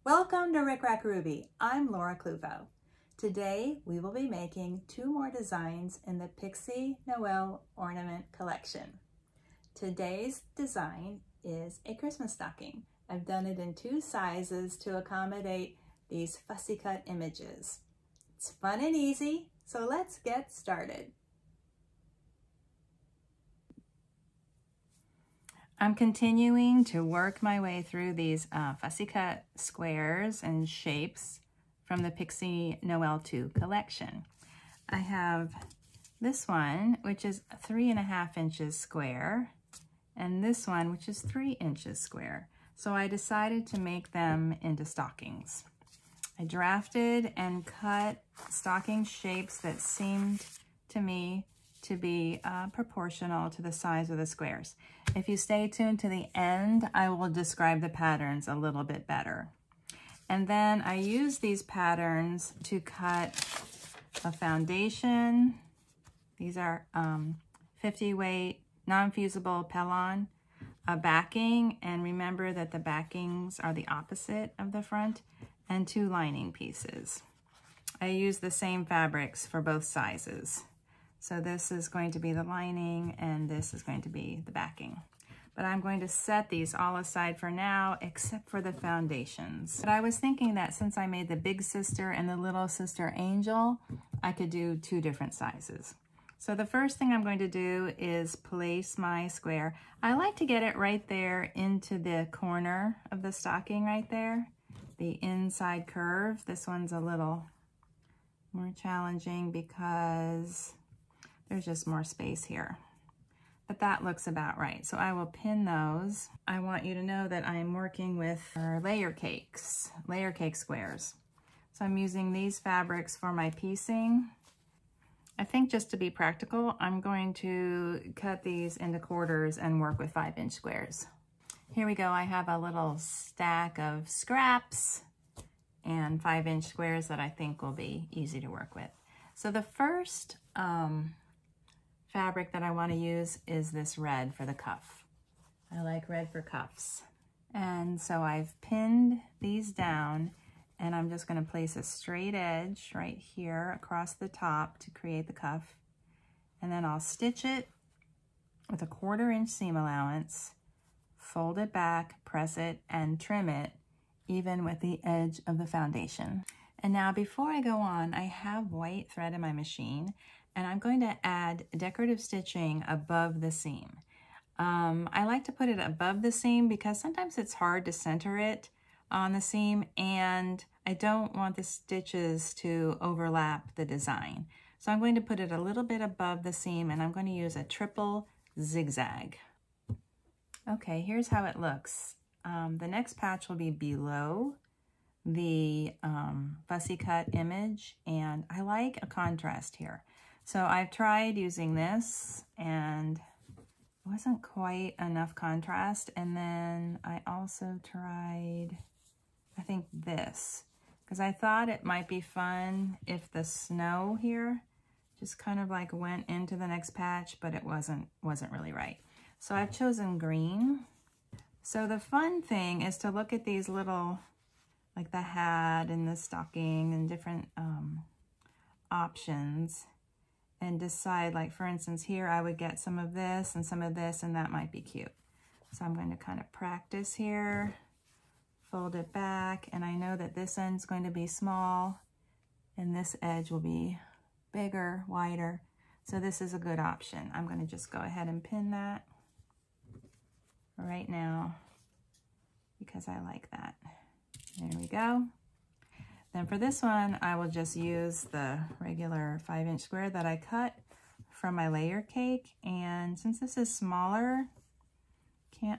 Welcome to Rick Rack Ruby. I'm Laura Cluvo. Today we will be making 2 more designs in the Pixie Noel ornament collection. Today's design is a Christmas stocking. I've done it in 2 sizes to accommodate these fussy cut images. It's fun and easy, so let's get started. I'm continuing to work my way through these fussy cut squares and shapes from the Pixie Noel 2 collection. I have this one, which is 3.5 inches square, and this one, which is 3 inches square. So I decided to make them into stockings. I drafted and cut stocking shapes that seemed to me to be proportional to the size of the squares. If you stay tuned to the end, I will describe the patterns a little bit better. And then I use these patterns to cut a foundation. These are 50 weight non-fusible Pellon, a backing, and remember that the backings are the opposite of the front, and 2 lining pieces. I use the same fabrics for both sizes. So this is going to be the lining and this is going to be the backing. But I'm going to set these all aside for now, except for the foundations. But I was thinking that since I made the big sister and the little sister angel, I could do 2 different sizes. So the first thing I'm going to do is place my square. I like to get it right there into the corner of the stocking right there, the inside curve. This one's a little more challenging because there's just more space here, but that looks about right. So I will pin those. I want you to know that I'm working with our layer cake squares. So I'm using these fabrics for my piecing. I think just to be practical, I'm going to cut these into quarters and work with 5-inch squares. Here we go. I have a little stack of scraps and 5-inch squares that I think will be easy to work with. So the first fabric that I want to use is this red for the cuff. I like red for cuffs. And so I've pinned these down and I'm just going to place a straight edge right here across the top to create the cuff. And then I'll stitch it with a 1/4 inch seam allowance, fold it back, press it, and trim it even with the edge of the foundation. And now before I go on, I have white thread in my machine and I'm going to add decorative stitching above the seam. I like to put it above the seam because sometimes it's hard to center it on the seam and I don't want the stitches to overlap the design. So I'm going to put it a little bit above the seam and I'm going to use a triple zigzag. Okay, here's how it looks. The next patch will be below the fussy cut image and I like a contrast here. So I've tried using this and it wasn't quite enough contrast, and then I also tried, I think, this, because I thought it might be fun if the snow here just kind of like went into the next patch, but it wasn't really right. So I've chosen green. So the fun thing is to look at these little, like the hat and the stocking and different options and decide, like for instance here I would get some of this and some of this and that might be cute. So I'm going to kind of practice here, fold it back, and I know that this end's going to be small and this edge will be bigger, wider. So this is a good option. I'm going to just go ahead and pin that right now because I like that. There we go. Then for this one, I will just use the regular 5-inch square that I cut from my layer cake. And since this is smaller,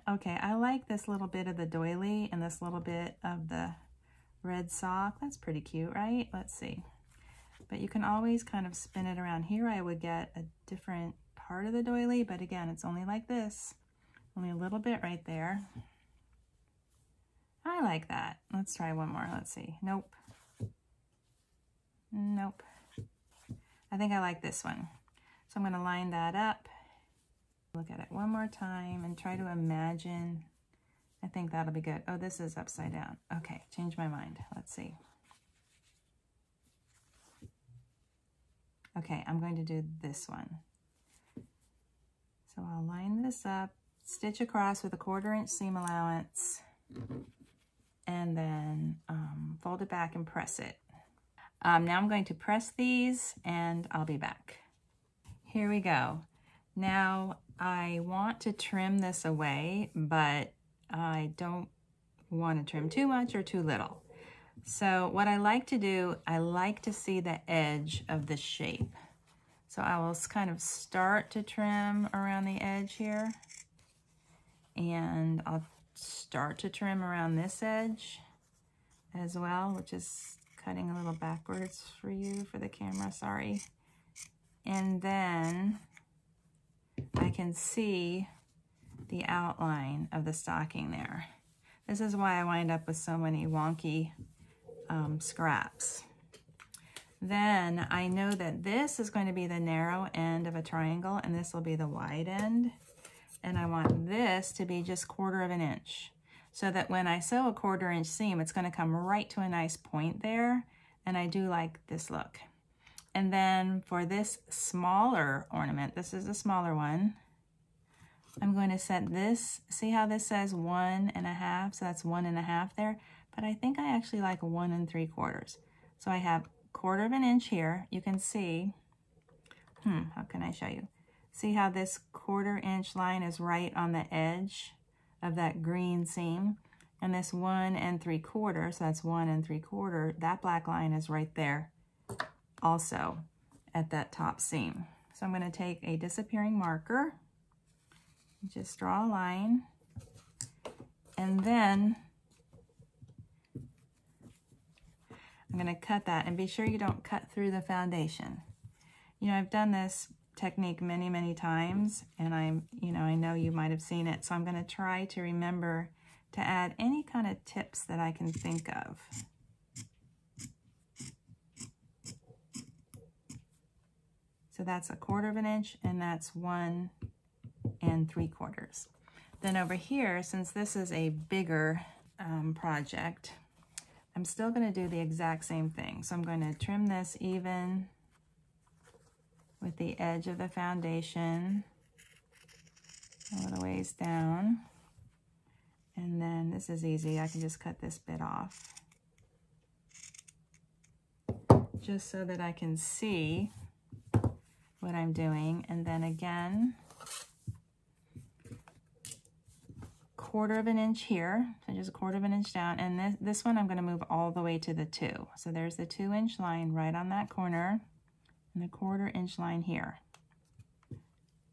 okay, I like this little bit of the doily and this little bit of the red sock. That's pretty cute, right? Let's see. But you can always kind of spin it around. Here I would get a different part of the doily, but again, it's only like this. Only a little bit right there. I like that. Let's try one more. Let's see. Nope. Nope. I think I like this one. So I'm going to line that up, look at it one more time, and try to imagine I think that'll be good. Oh, this is upside down. Okay, change my mind. Let's see. Okay, I'm going to do this one. So I'll line this up, stitch across with a 1/4 inch seam allowance, and then fold it back and press it. Now I'm going to press these and I'll be back. Here we go. Now I want to trim this away, but I don't want to trim too much or too little. So what I like to do, I like to see the edge of the shape. So I will kind of start to trim around the edge here, and I'll start to trim around this edge as well, which is cutting a little backwards for you for the camera, sorry. And then I can see the outline of the stocking there. This is why I wind up with so many wonky scraps. Then I know that this is going to be the narrow end of a triangle and this will be the wide end. And I want this to be just 1/4 inch so that when I sew a 1/4 inch seam, it's going to come right to a nice point there. And I do like this look. And then for this smaller ornament, this is the smaller one, I'm going to set this, see how this says 1 1/2, so that's 1 1/2 there, but I think I actually like 1 3/4. So I have 1/4 inch here. You can see, how can I show you? See how this 1/4 inch line is right on the edge of that green seam? And this 1 3/4, so that's 1 3/4, that black line is right there also at that top seam. So I'm going to take a disappearing marker, just draw a line, and then I'm going to cut that, and be sure you don't cut through the foundation. You know, I've done this technique many, many times, and I know you might have seen it, so I'm going to try to remember to add any kind of tips that I can think of. So that's a 1/4 inch, and that's 1 3/4. Then over here, since this is a bigger project, I'm still going to do the exact same thing. So I'm going to trim this even with the edge of the foundation a little ways down. And then this is easy. I can just cut this bit off just so that I can see what I'm doing. And then again, 1/4 inch here, so just 1/4 inch down, and this one I'm going to move all the way to the 2. So there's the 2 inch line right on that corner, and the 1/4 inch line here.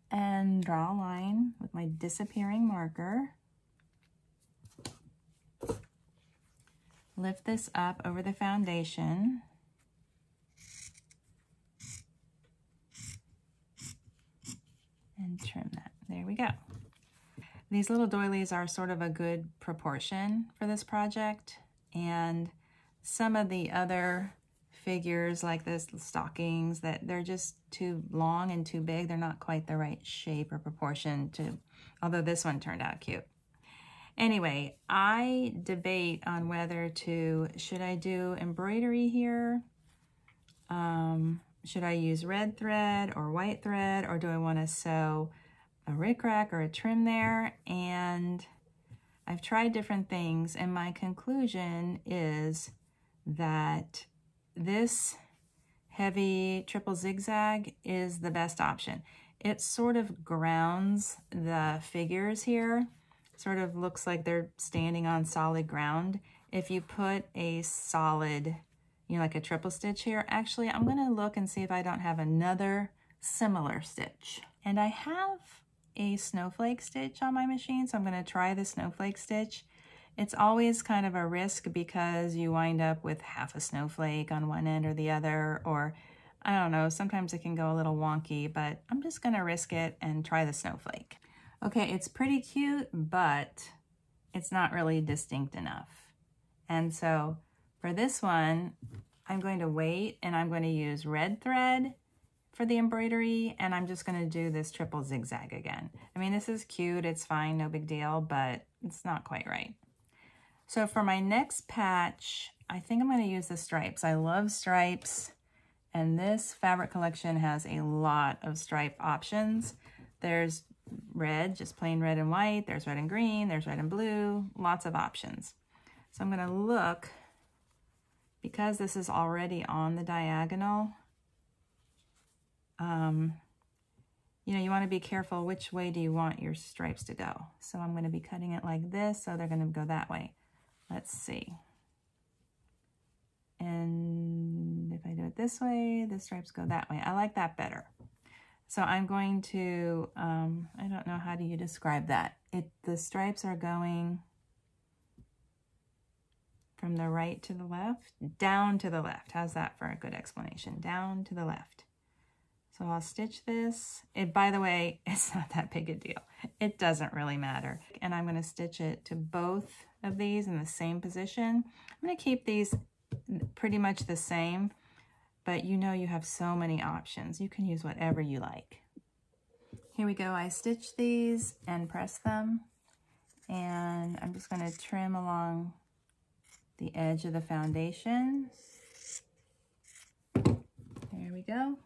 And draw a line with my disappearing marker. Lift this up over the foundation. And trim that. There we go. These little doilies are sort of a good proportion for this project, and some of the other figures like this, the stockings, that they're just too long and too big. They're not quite the right shape or proportion to, although this one turned out cute. Anyway, I debate on whether should I do embroidery here? Should I use red thread or white thread, or do I want to sew a rickrack or a trim there? And I've tried different things, and my conclusion is that this heavy triple zigzag is the best option. It sort of grounds the figures here, sort of looks like they're standing on solid ground. If you put a solid, like a triple stitch here, actually I'm going to look and see if I don't have another similar stitch. And I have a snowflake stitch on my machine, so I'm going to try the snowflake stitch. It's always kind of a risk because you wind up with half a snowflake on one end or the other, or I don't know, sometimes it can go a little wonky, but I'm just going to risk it and try the snowflake. Okay, it's pretty cute, but it's not really distinct enough. And so for this one, I'm going to wait, and I'm going to use red thread for the embroidery, and I'm just going to do this triple zigzag again. I mean, this is cute, it's fine, no big deal, but it's not quite right. So for my next patch, I think I'm going to use the stripes. I love stripes, and this fabric collection has a lot of stripe options. There's red, just plain red and white. There's red and green. There's red and blue. Lots of options. So I'm going to look, because this is already on the diagonal, you know, you want to be careful which way do you want your stripes to go. So I'm going to be cutting it like this, so they're going to go that way. Let's see. And if I do it this way, the stripes go that way. I like that better. So I'm going to, I don't know, how do you describe that? The stripes are going from the right to the left, down to the left. How's that for a good explanation? Down to the left. So I'll stitch this. By the way, it's not that big a deal. It doesn't really matter. And I'm going to stitch it to both of these in the same position. I'm going to keep these pretty much the same, but you know you have so many options. You can use whatever you like. Here we go. I stitch these and press them, and I'm just going to trim along the edge of the foundation. There we go.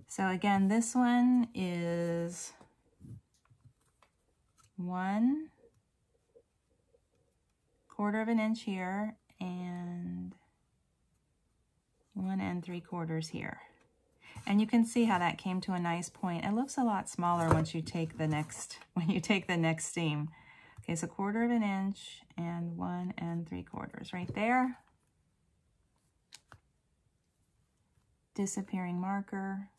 So again, this one is 1/4 of an inch here and 1 3/4 here. And you can see how that came to a nice point. It looks a lot smaller once you take the next seam. Okay, so 1/4 of an inch and 1 3/4 right there. Disappearing marker.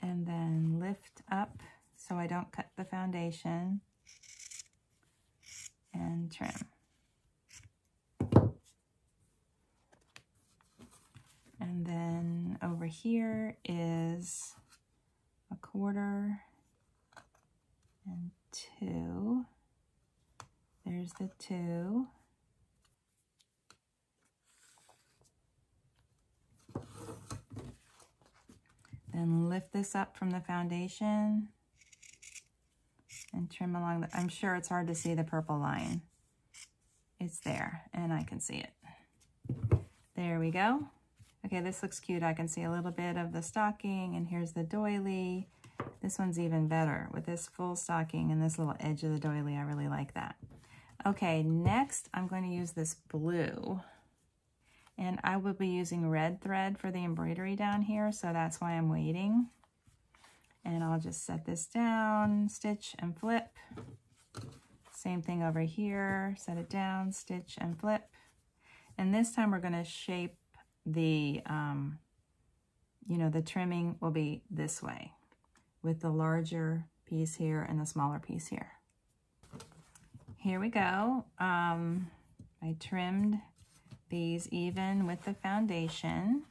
And then lift up so I don't cut the foundation, and trim. And then over here is 1/4 and 2. There's the 2. Then lift this up from the foundation and trim along the, I'm sure it's hard to see the purple line. It's there, and I can see it. There we go. Okay, this looks cute. I can see a little bit of the stocking, and here's the doily. This one's even better with this full stocking and this little edge of the doily. I really like that. Okay, next I'm going to use this blue. And I will be using red thread for the embroidery down here, so that's why I'm waiting. And I'll just set this down, stitch and flip. Same thing over here, set it down, stitch and flip. And this time we're gonna shape the, you know, the trimming will be this way with the larger piece here and the smaller piece here. Here we go. I trimmed these even with the foundation,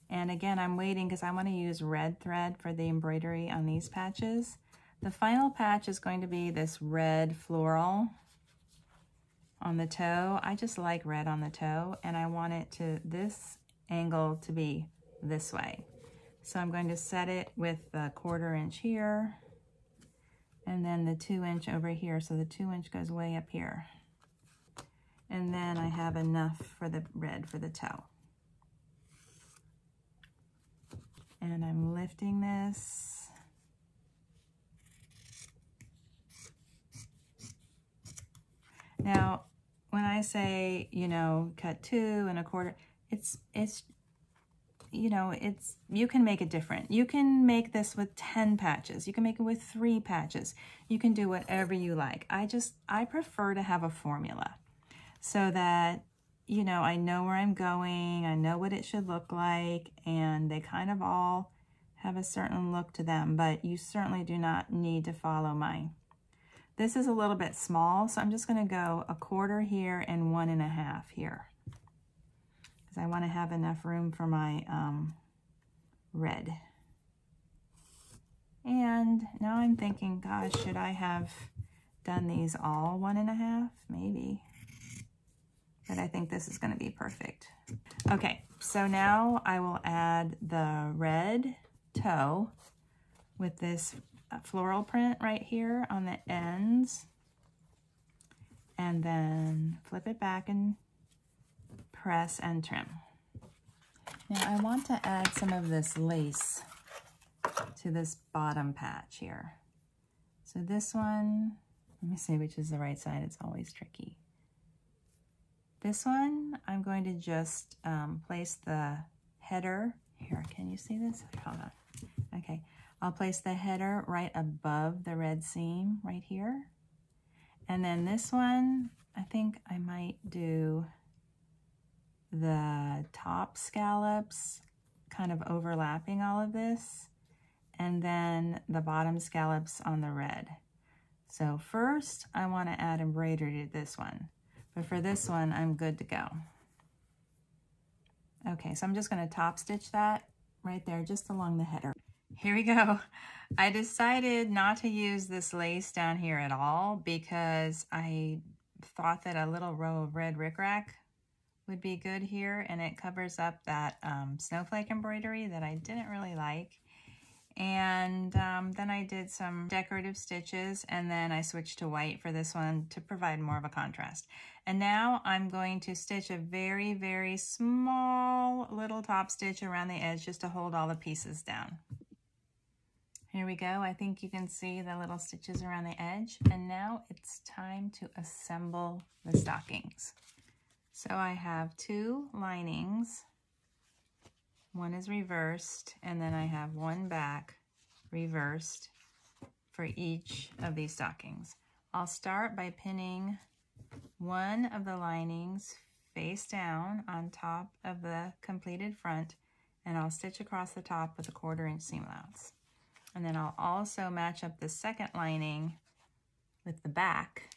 and again I'm waiting because I want to use red thread for the embroidery on these patches. The final patch is going to be this red floral on the toe. I just like red on the toe, and I want it to, this angle to be this way. So I'm going to set it with the 1/4 inch here, and then the 2 inch over here. So the 2 inch goes way up here. And then I have enough for the red for the toe. And I'm lifting this. Now, when I say, you know, cut 2 1/4, it's you know, you can make it different. You can make this with 10 patches. You can make it with 3 patches. You can do whatever you like. I prefer to have a formula, so that, you know, I know where I'm going, I know what it should look like, and they kind of all have a certain look to them, but you certainly do not need to follow mine. This is a little bit small, so I'm just going to go 1/4 here and 1 1/2 here, because I want to have enough room for my red. And now I'm thinking, gosh, should I have done these all 1 1/2? Maybe. but I think this is going to be perfect. Okay, so now I will add the red toe with this floral print right here on the ends, and then flip it back and press and trim. Now I want to add some of this lace to this bottom patch here. So this one, let me see which is the right side, it's always tricky. This one, I'm going to just place the header, here, can you see this? Hold on. Okay, I'll place the header right above the red seam right here. And then this one, I think I might do the top scallops kind of overlapping all of this, and then the bottom scallops on the red. So first I want to add embroidery to this one, but for this one I'm good to go. Okay, so I'm just going to top stitch that right there just along the header. Here we go. I decided not to use this lace down here at all because I thought that a little row of red rickrack would be good here, and it covers up that snowflake embroidery that I didn't really like. And then I did some decorative stitches, and then I switched to white for this one to provide more of a contrast. And now I'm going to stitch a very, very small little top stitch around the edge just to hold all the pieces down. Here we go. I think you can see the little stitches around the edge. And now it's time to assemble the stockings. So I have two linings. One is reversed, and then I have one back reversed for each of these stockings. I'll start by pinning one of the linings face down on top of the completed front, and I'll stitch across the top with a 1/4 inch seam allowance. And then I'll also match up the second lining with the back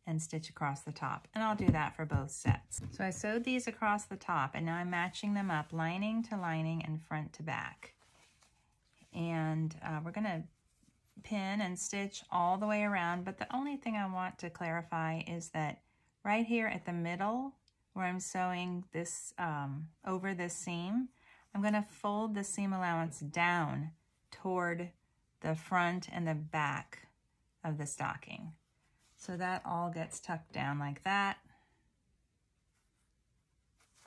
and stitch across the top, and I'll do that for both sets. So I sewed these across the top, and now I'm matching them up lining to lining and front to back. And we're gonna pin and stitch all the way around, but the only thing I want to clarify is that right here at the middle where I'm sewing this over this seam, I'm gonna fold the seam allowance down toward the front and the back of the stocking. So that all gets tucked down like that.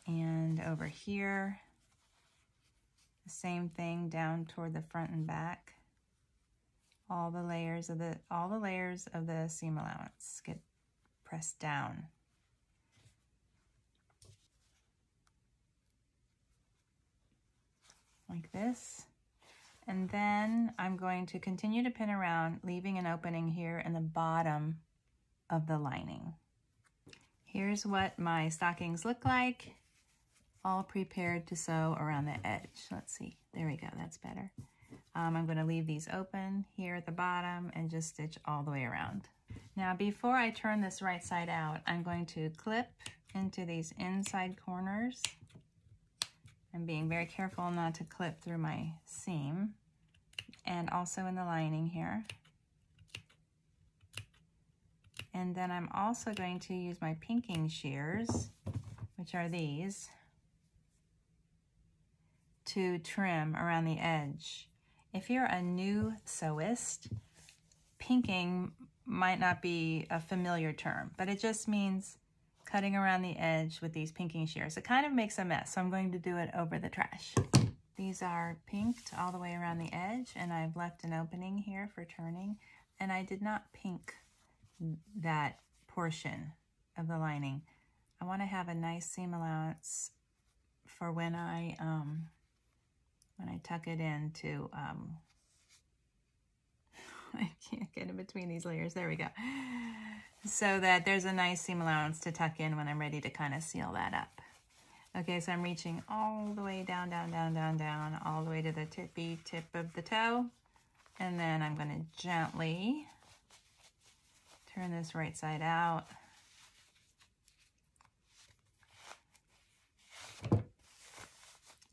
And over here, the same thing down toward the front and back. All the layers of the seam allowance get pressed down. Like this. And then I'm going to continue to pin around, leaving an opening here in the bottom of the lining. Here's what my stockings look like, all prepared to sew around the edge. Let's see, there we go, that's better. I'm going to leave these open here at the bottom and just stitch all the way around. Now before I turn this right side out, I'm going to clip into these inside corners. I'm being very careful not to clip through my seam, and also in the lining here. And then I'm also going to use my pinking shears, which are these, to trim around the edge. If you're a new sewist, pinking might not be a familiar term, but it just means cutting around the edge with these pinking shears. It kind of makes a mess, so I'm going to do it over the trash. These are pinked all the way around the edge, and I've left an opening here for turning, and I did not pink that portion of the lining. I want to have a nice seam allowance for when I tuck it into, I can't get in between these layers, there we go. So that there's a nice seam allowance to tuck in when I'm ready to kind of seal that up. Okay, so I'm reaching all the way down, down, down, down, down, all the way to the tippy tip of the toe. And then I'm going to gently turn this right side out.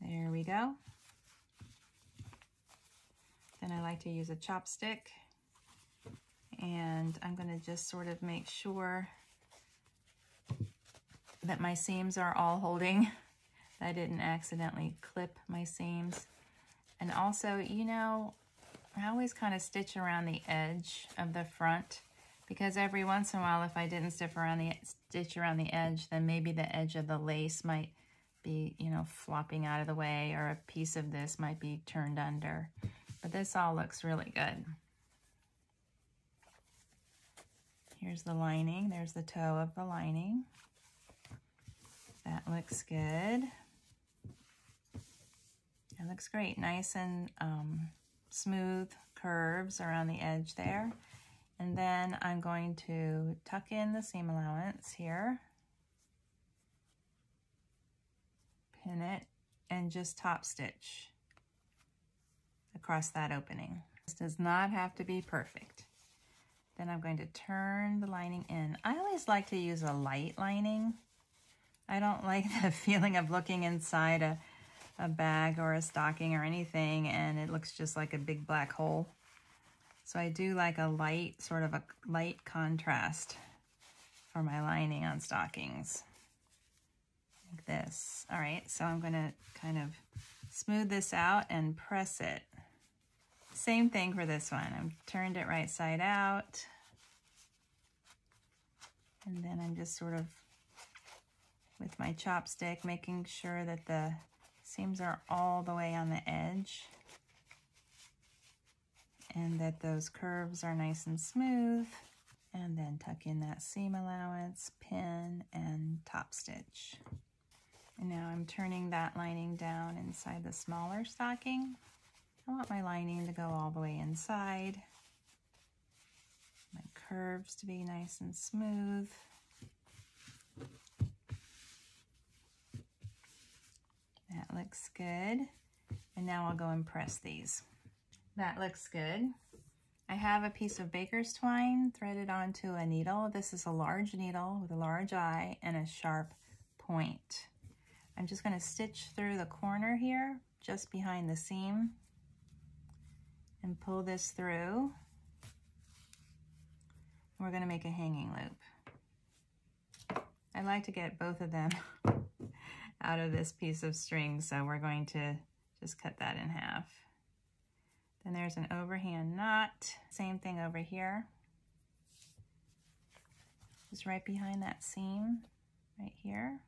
There we go. Then I like to use a chopstick, and I'm going to just sort of make sure that my seams are all holding. I didn't accidentally clip my seams. And also, you know, I always kind of stitch around the edge of the front, because every once in a while, if I didn't stitch around the edge, then maybe the edge of the lace might be, you know, flopping out of the way, or a piece of this might be turned under. But this all looks really good. Here's the lining. There's the toe of the lining. That looks good. It looks great. Nice and smooth curves around the edge there. And then I'm going to tuck in the seam allowance here, pin it, and just top stitch across that opening. This does not have to be perfect. Then I'm going to turn the lining in. I always like to use a light lining. I don't like the feeling of looking inside a bag or a stocking or anything and it looks just like a big black hole. So I do like a light, sort of a light contrast for my lining on stockings, like this. All right, so I'm gonna kind of smooth this out and press it. Same thing for this one. I've turned it right side out. And then I'm just sort of, with my chopstick, making sure that the seams are all the way on the edge and that those curves are nice and smooth. And then tuck in that seam allowance, pin, and top stitch. And now I'm turning that lining down inside the smaller stocking. I want my lining to go all the way inside. My curves to be nice and smooth. That looks good. And now I'll go and press these. That looks good. I have a piece of baker's twine threaded onto a needle. This is a large needle with a large eye and a sharp point. I'm just going to stitch through the corner here, just behind the seam, and pull this through. We're going to make a hanging loop. I like to get both of them out of this piece of string, so we're going to just cut that in half. Then there's an overhand knot. Same thing over here. Just right behind that seam, right here.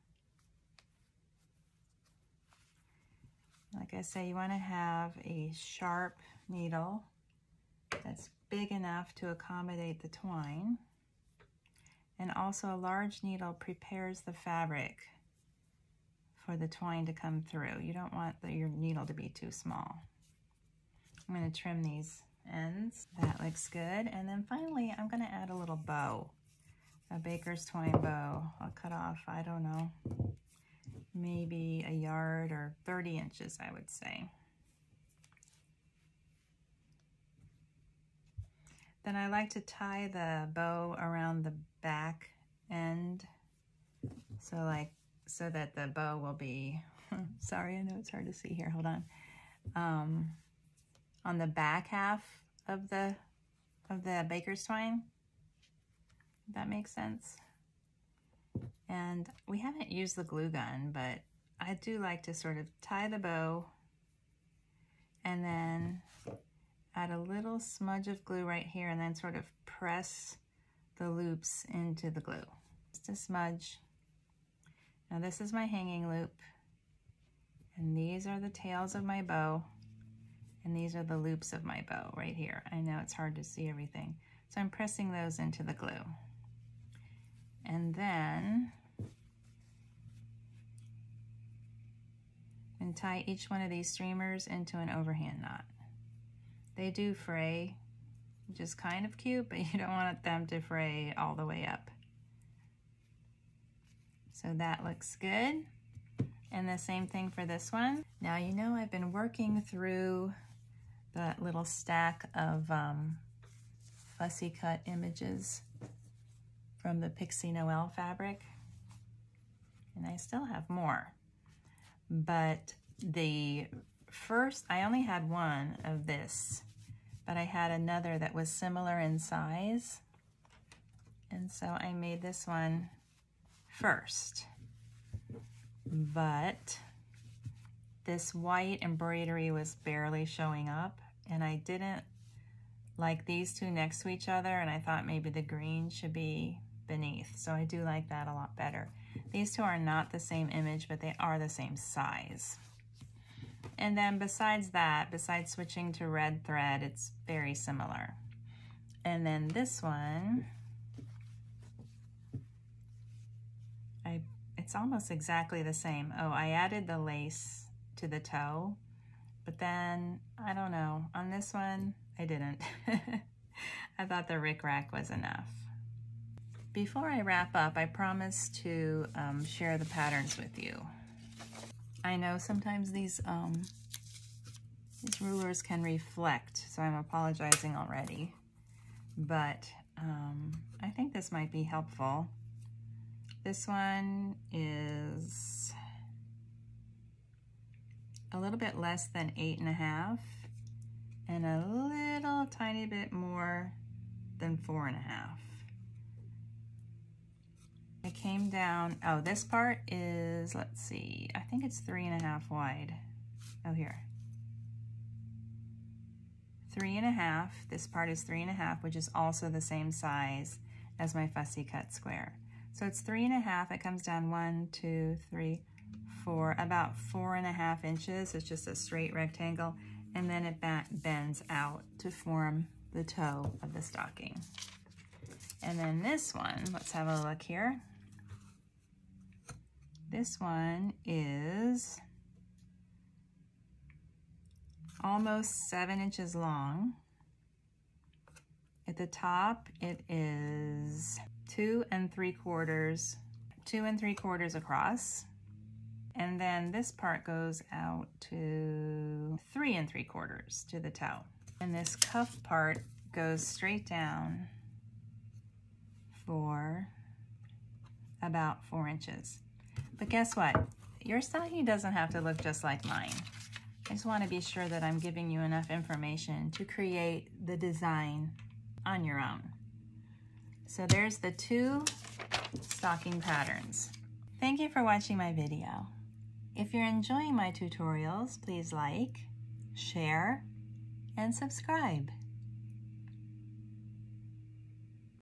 Like I say, you want to have a sharp needle that's big enough to accommodate the twine. And also a large needle prepares the fabric for the twine to come through. You don't want your needle to be too small. I'm going to trim these ends. That looks good. And then finally, I'm going to add a little bow, a baker's twine bow. I'll cut off, I don't know, maybe a yard or 30 inches, I would say. Then I like to tie the bow around the back end, so that the bow will be, sorry, I know it's hard to see here, hold on the back half of the baker's twine. If that makes sense. And we haven't used the glue gun, but I do like to sort of tie the bow and then add a little smudge of glue right here and then sort of press the loops into the glue. Just a smudge. Now this is my hanging loop, and these are the tails of my bow, and these are the loops of my bow right here. I know it's hard to see everything, so I'm pressing those into the glue. And then and tie each one of these streamers into an overhand knot. They do fray, which is kind of cute, but you don't want them to fray all the way up. So that looks good. And the same thing for this one. Now, you know, I've been working through that little stack of fussy cut images from the Pixie Noel fabric. And I still have more. But the first, I only had one of this, but I had another that was similar in size. And so I made this one first. but this white embroidery was barely showing up, and I didn't like these two next to each other, and I thought maybe the green should be beneath. So I do like that a lot better. These two are not the same image, but they are the same size. And then besides that, besides switching to red thread, it's very similar. And then this one, it's almost exactly the same. Oh, I added the lace to the toe, but then, I don't know, on this one, I didn't. I thought the rickrack was enough. Before I wrap up, I promised to share the patterns with you. I know sometimes these rulers can reflect, so I'm apologizing already, but I think this might be helpful. This one is a little bit less than 8.5 and a little tiny bit more than 4.5. I came down, oh, this part is, let's see, I think it's 3.5 wide. Oh, here. 3.5, this part is 3.5, which is also the same size as my fussy cut square. So it's 3.5, it comes down 1, 2, 3, 4, about 4.5 inches. It's just a straight rectangle, and then it bends out to form the toe of the stocking. And then this one, let's have a look here. This one is almost 7 inches long. At the top, it is 2 3/4 across. And then this part goes out to 3 3/4 to the toe. And this cuff part goes straight down for about 4 inches. But guess what? Your stocking doesn't have to look just like mine. I just want to be sure that I'm giving you enough information to create the design on your own. So there's the 2 stocking patterns. Thank you for watching my video. If you're enjoying my tutorials, please like, share, and subscribe.